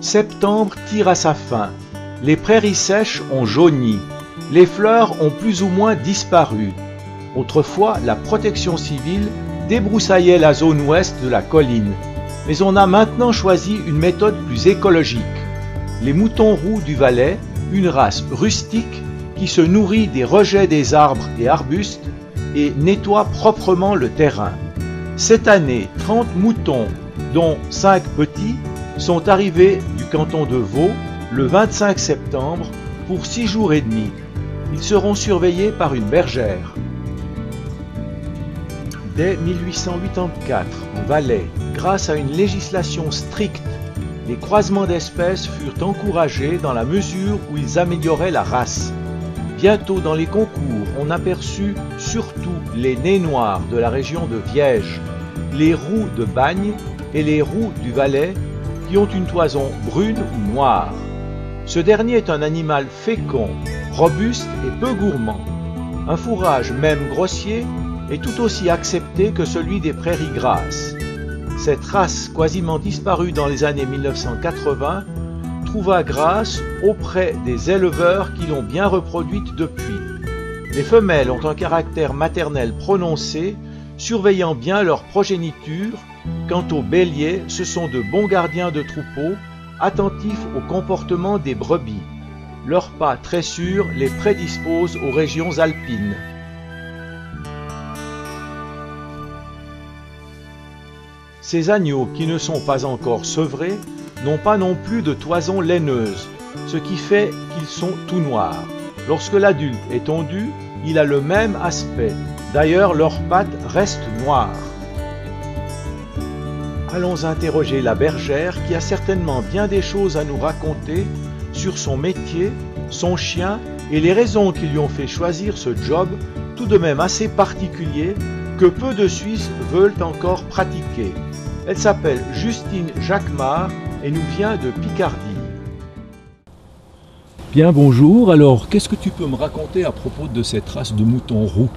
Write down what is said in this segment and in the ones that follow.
Septembre tire à sa fin. Les prairies sèches ont jauni. Les fleurs ont plus ou moins disparu. Autrefois, la protection civile débroussaillait la zone ouest de la colline. Mais on a maintenant choisi une méthode plus écologique. Les moutons roux du Valais, une race rustique qui se nourrit des rejets des arbres et arbustes et nettoie proprement le terrain. Cette année, 30 moutons, dont 5 petits, sont arrivés du canton de Vaud le 25 septembre pour 6 jours et demi. Ils seront surveillés par une bergère. Dès 1884, en Valais, grâce à une législation stricte, les croisements d'espèces furent encouragés dans la mesure où ils amélioraient la race. Bientôt dans les concours, on aperçut surtout les nez noirs de la région de Viège, les roux de Bagne et les roux du Valais qui ont une toison brune ou noire. Ce dernier est un animal fécond, robuste et peu gourmand. Un fourrage même grossier est tout aussi accepté que celui des prairies grasses. Cette race, quasiment disparue dans les années 1980, trouva grâce auprès des éleveurs qui l'ont bien reproduite depuis. Les femelles ont un caractère maternel prononcé, surveillant bien leur progéniture. Quant aux béliers, ce sont de bons gardiens de troupeaux, attentifs au comportement des brebis. Leurs pas très sûrs les prédisposent aux régions alpines. Ces agneaux qui ne sont pas encore sevrés n'ont pas non plus de toison laineuse, ce qui fait qu'ils sont tout noirs. Lorsque l'adulte est tondu, il a le même aspect. D'ailleurs, leurs pattes restent noires. Allons interroger la bergère qui a certainement bien des choses à nous raconter sur son métier, son chien et les raisons qui lui ont fait choisir ce job tout de même assez particulier que peu de Suisses veulent encore pratiquer. Elle s'appelle Justine Jacquemart et nous vient de Picardie. Bien, bonjour. Alors, qu'est-ce que tu peux me raconter à propos de cette race de moutons roux?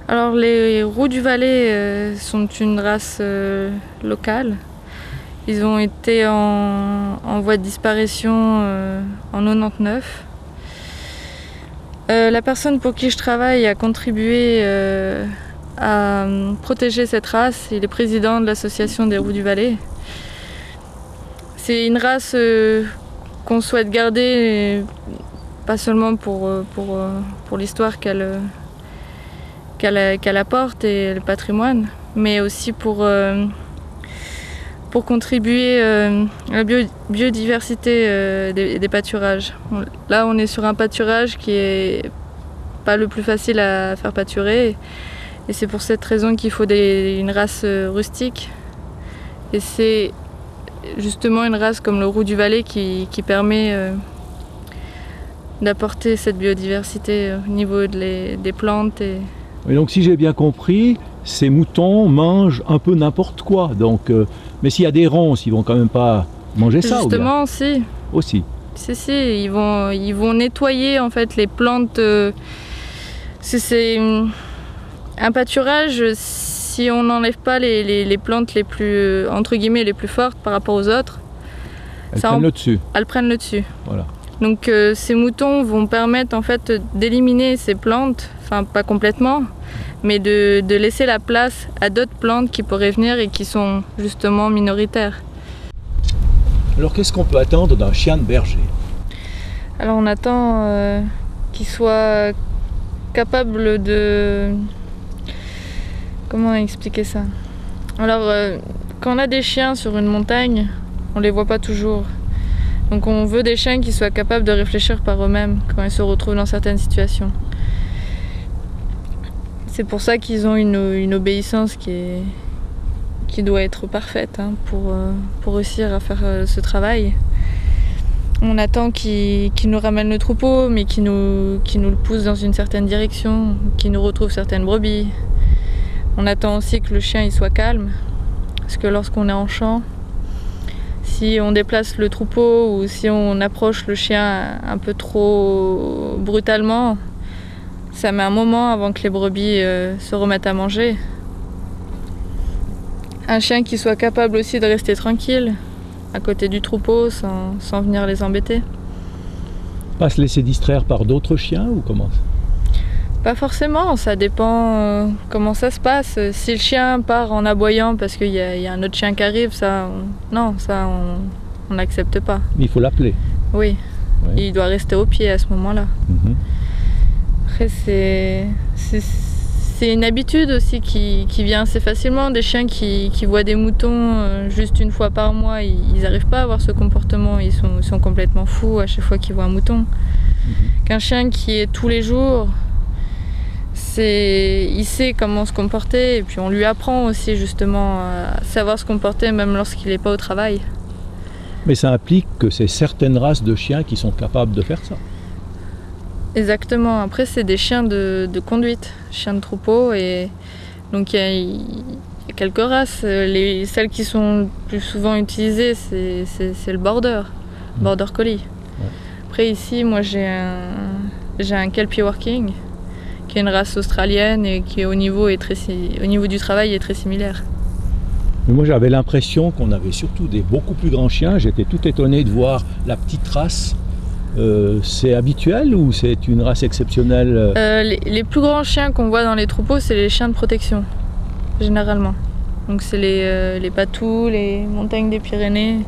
Alors, les roux du Valais sont une race locale. Ils ont été en voie de disparition en 99. La personne pour qui je travaille a contribué à protéger cette race. Il est président de l'association des roux du Valais. C'est une race qu'on souhaite garder, pas seulement pour l'histoire qu'elle apporte et le patrimoine, mais aussi pour contribuer à la biodiversité des pâturages. Là, on est sur un pâturage qui est pas le plus facile à faire pâturer, et c'est pour cette raison qu'il faut une race rustique. Et c'est justement une race comme le roux du Valais qui permet d'apporter cette biodiversité au niveau des plantes. Et donc, si j'ai bien compris, ces moutons mangent un peu n'importe quoi. Donc, mais s'il y a des ronces, ils vont quand même pas manger ça. Justement, ou bien si. Aussi. Si, ils vont nettoyer en fait les plantes. C'est un pâturage. Si on n'enlève pas les plantes les plus entre guillemets les plus fortes par rapport aux autres, elles prennent le dessus. Elles prennent le dessus. Voilà. Donc ces moutons vont permettre en fait d'éliminer ces plantes, enfin pas complètement, mais de laisser la place à d'autres plantes qui pourraient venir et qui sont justement minoritaires. Alors qu'est-ce qu'on peut attendre d'un chien de berger? Alors on attend qu'il soit capable de... Comment expliquer ça? Alors quand on a des chiens sur une montagne, on les voit pas toujours. Donc on veut des chiens qui soient capables de réfléchir par eux-mêmes quand ils se retrouvent dans certaines situations. C'est pour ça qu'ils ont une obéissance qui doit être parfaite pour réussir à faire ce travail. On attend qu'ils nous ramènent le troupeau, mais qu'ils nous le poussent dans une certaine direction, qu'ils nous retrouvent certaines brebis. On attend aussi que le chien il soit calme, parce que lorsqu'on est en champ, si on déplace le troupeau ou si on approche le chien un peu trop brutalement, ça met un moment avant que les brebis se remettent à manger. Un chien qui soit capable aussi de rester tranquille, à côté du troupeau sans venir les embêter. Pas se laisser distraire par d'autres chiens ou comment? Pas forcément, ça dépend comment ça se passe. Si le chien part en aboyant parce qu'il y a un autre chien qui arrive, on n'accepte pas. Mais il faut l'appeler. Oui, ouais. Il doit rester au pied à ce moment-là. Après, c'est une habitude aussi qui vient assez facilement. Des chiens qui voient des moutons juste une fois par mois, ils n'arrivent pas à avoir ce comportement. Ils sont complètement fous à chaque fois qu'ils voient un mouton. Qu'un chien qui est tous les jours, il sait comment se comporter. Et puis on lui apprend aussi justement à savoir se comporter même lorsqu'il n'est pas au travail. Mais ça implique que c'est certaines races de chiens qui sont capables de faire ça. Exactement. Après, c'est des chiens de conduite, chiens de troupeau. Et donc, il y a quelques races. Celles qui sont le plus souvent utilisées, c'est le border collie. Ouais. Après, ici, moi, j'ai un Kelpie Working, qui est une race australienne et qui, au niveau du travail, est très similaire. Mais moi, j'avais l'impression qu'on avait surtout des beaucoup plus grands chiens. J'étais tout étonné de voir la petite race. C'est habituel ou c'est une race exceptionnelle? Les plus grands chiens qu'on voit dans les troupeaux, c'est les chiens de protection, généralement. Donc c'est les patous, les montagnes des Pyrénées.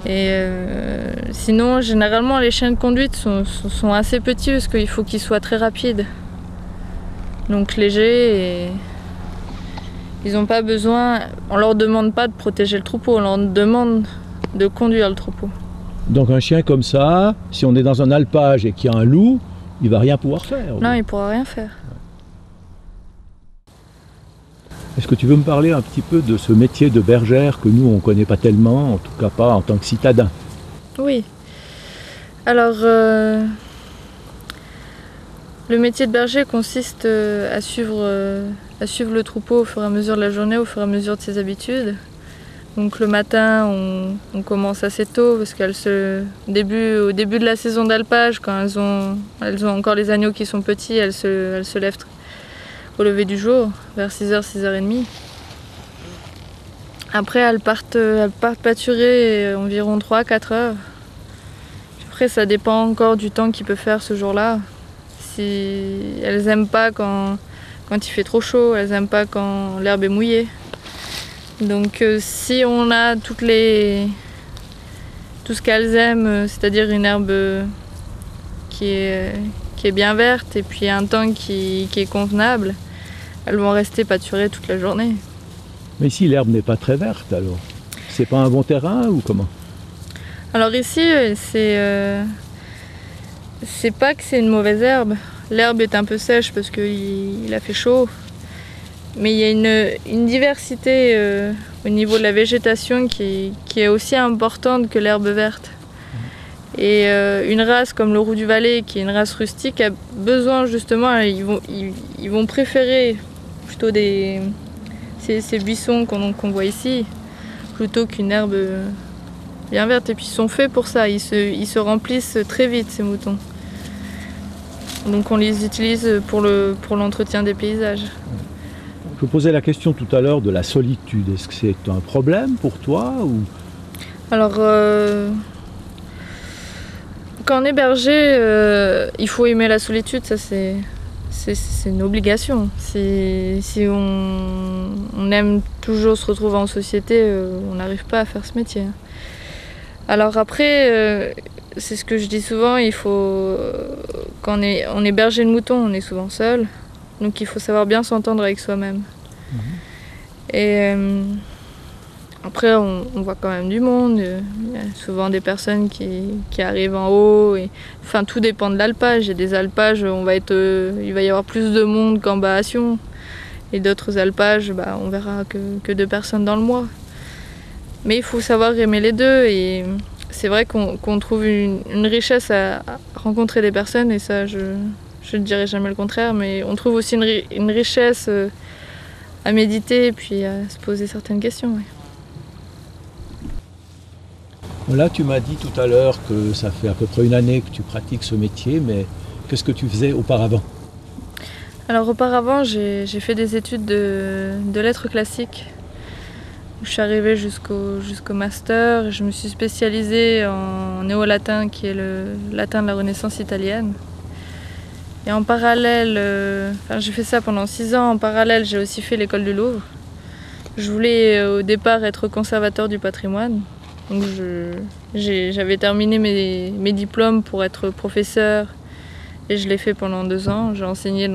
Et sinon, généralement, les chiens de conduite sont assez petits parce qu'il faut qu'ils soient très rapides. Donc légers et ils n'ont pas besoin, on leur demande pas de protéger le troupeau, on leur demande de conduire le troupeau. Donc un chien comme ça, si on est dans un alpage et qu'il y a un loup, il va rien pouvoir faire. Non, il ne pourra rien faire. Est-ce que tu veux me parler un petit peu de ce métier de bergère que nous, on ne connaît pas tellement, en tout cas pas en tant que citadin? Oui. Alors, le métier de berger consiste à suivre le troupeau au fur et à mesure de la journée, au fur et à mesure de ses habitudes. Donc le matin, on commence assez tôt parce au début de la saison d'alpage, quand elles ont encore les agneaux qui sont petits, elles se lèvent au lever du jour, vers 6h, 6h30. Après, elles partent pâturer environ 3-4 heures. Après, ça dépend encore du temps qu'il peut faire ce jour-là. Si elles n'aiment pas quand il fait trop chaud, elles n'aiment pas quand l'herbe est mouillée. Donc si on a tout ce qu'elles aiment, c'est-à-dire une herbe qui est bien verte et puis un temps qui est convenable, elles vont rester pâturer toute la journée. Mais si l'herbe n'est pas très verte alors, c'est pas un bon terrain ou comment? Alors ici, c'est pas que c'est une mauvaise herbe. L'herbe est un peu sèche parce qu'il a fait chaud. Mais il y a une diversité au niveau de la végétation qui est aussi importante que l'herbe verte. Et une race comme le roux du Valais, qui est une race rustique, a besoin justement, ils vont préférer plutôt ces buissons qu'on voit ici, plutôt qu'une herbe bien verte. Et puis ils sont faits pour ça, ils se remplissent très vite ces moutons. Donc on les utilise pour l'entretien des paysages. Je vous posais la question tout à l'heure de la solitude. Est-ce que c'est un problème pour toi ou... Alors, quand on est berger, il faut aimer la solitude, ça c'est une obligation. Si on aime toujours se retrouver en société, on n'arrive pas à faire ce métier. Alors après, c'est ce que je dis souvent, quand on est berger de moutons, on est souvent seul. Donc il faut savoir bien s'entendre avec soi-même. Et après, on voit quand même du monde. Il y a souvent des personnes qui arrivent en haut. Enfin, tout dépend de l'alpage. Il y a des alpages, il va y avoir plus de monde qu'en bas à Sion. Et d'autres alpages, on verra que 2 personnes dans le mois. Mais il faut savoir aimer les deux. Et c'est vrai qu'on trouve une richesse à rencontrer des personnes. Et ça, je ne dirai jamais le contraire. Mais on trouve aussi une richesse à méditer et puis à se poser certaines questions. Oui. Là, tu m'as dit tout à l'heure que ça fait à peu près 1 année que tu pratiques ce métier, mais qu'est-ce que tu faisais auparavant? Alors auparavant, j'ai fait des études de lettres classiques. où je suis arrivée jusqu'au master. Je me suis spécialisée en néo-latin, qui est le latin de la Renaissance italienne. Et en parallèle, j'ai fait ça pendant 6 ans. En parallèle, j'ai aussi fait l'école du Louvre. Je voulais au départ être conservateur du patrimoine. Donc j'avais terminé mes diplômes pour être professeur et je l'ai fait pendant 2 ans. J'ai enseigné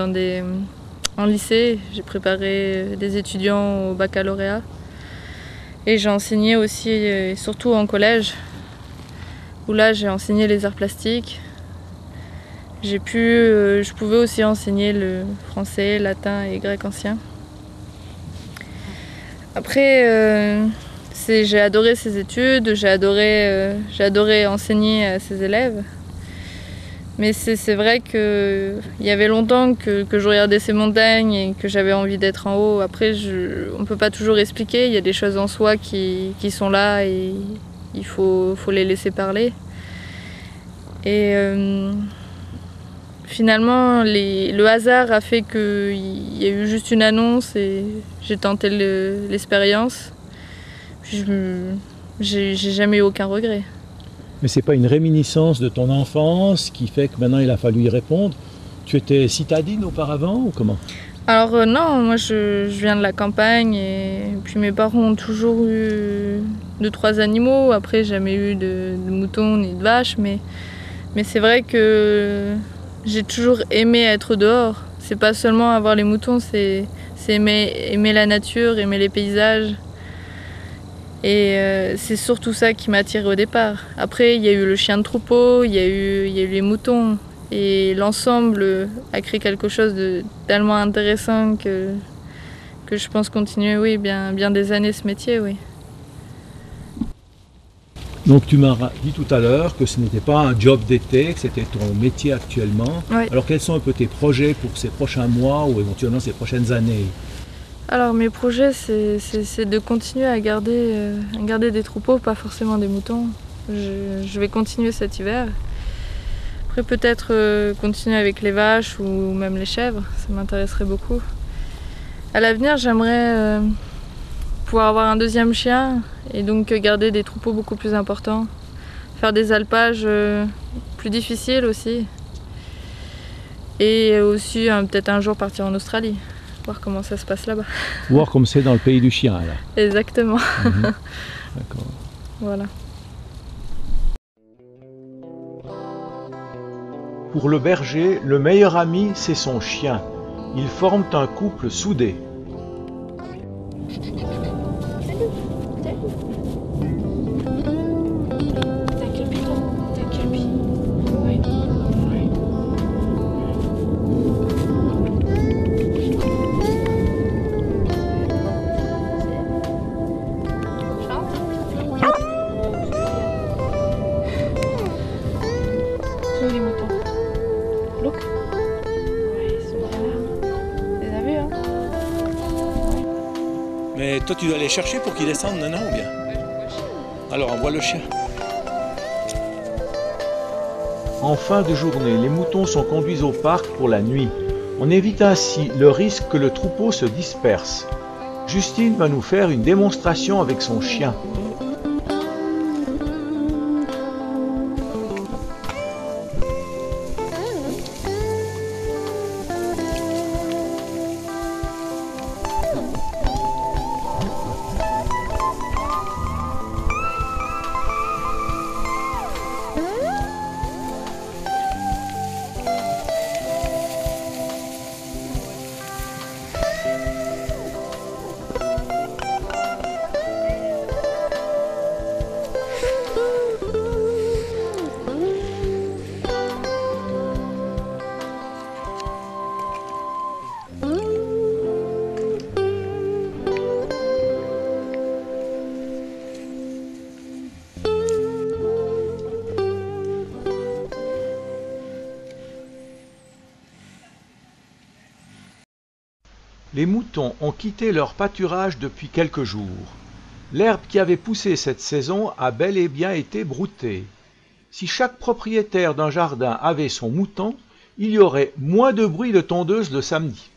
en lycée, j'ai préparé des étudiants au baccalauréat et j'ai enseigné aussi, surtout en collège, où là j'ai enseigné les arts plastiques. Je pouvais aussi enseigner le français, latin et grec ancien. Après, j'ai adoré ces études, j'ai adoré enseigner à ces élèves. Mais c'est vrai qu'il y avait longtemps que je regardais ces montagnes et que j'avais envie d'être en haut. Après, on ne peut pas toujours expliquer, il y a des choses en soi qui sont là et il faut les laisser parler. Et finalement, le hasard a fait qu'il y a eu juste une annonce et j'ai tenté l'expérience. J'ai jamais eu aucun regret. Mais c'est pas une réminiscence de ton enfance qui fait que maintenant il a fallu y répondre? Tu étais citadine auparavant ou comment? Alors non, moi je viens de la campagne et puis mes parents ont toujours eu 2-3 animaux. Après, jamais eu de moutons ni de vaches, mais c'est vrai que j'ai toujours aimé être dehors. C'est pas seulement avoir les moutons, c'est aimer la nature, aimer les paysages. Et c'est surtout ça qui m'a attirée au départ. Après, il y a eu le chien de troupeau, il y a eu les moutons. Et l'ensemble a créé quelque chose de tellement intéressant que je pense continuer, oui, bien des années ce métier, oui. Donc tu m'as dit tout à l'heure que ce n'était pas un job d'été, que c'était ton métier actuellement. Oui. Alors quels sont un peu tes projets pour ces prochains mois ou éventuellement ces prochaines années? Alors mes projets, c'est de continuer à garder des troupeaux, pas forcément des moutons. Je vais continuer cet hiver. Après peut-être continuer avec les vaches ou même les chèvres, ça m'intéresserait beaucoup. À l'avenir, j'aimerais pouvoir avoir un 2e chien et donc garder des troupeaux beaucoup plus importants. Faire des alpages plus difficiles aussi. Et aussi peut-être un jour partir en Australie. Voir comment ça se passe là-bas. Voir comme c'est dans le pays du chien, là. Exactement. D'accord. Voilà. Pour le berger, le meilleur ami, c'est son chien. Ils forment un couple soudé. Les moutons. Look. Ouais, ils sont bien là. Tu les as vus, hein? Mais toi, tu dois aller chercher pour qu'ils descendent, non, ou bien? Alors, envoie le chien. En fin de journée, les moutons sont conduits au parc pour la nuit. On évite ainsi le risque que le troupeau se disperse. Justine va nous faire une démonstration avec son chien. Les moutons ont quitté leur pâturage depuis quelques jours. L'herbe qui avait poussé cette saison a bel et bien été broutée. Si chaque propriétaire d'un jardin avait son mouton, il y aurait moins de bruit de tondeuse le samedi.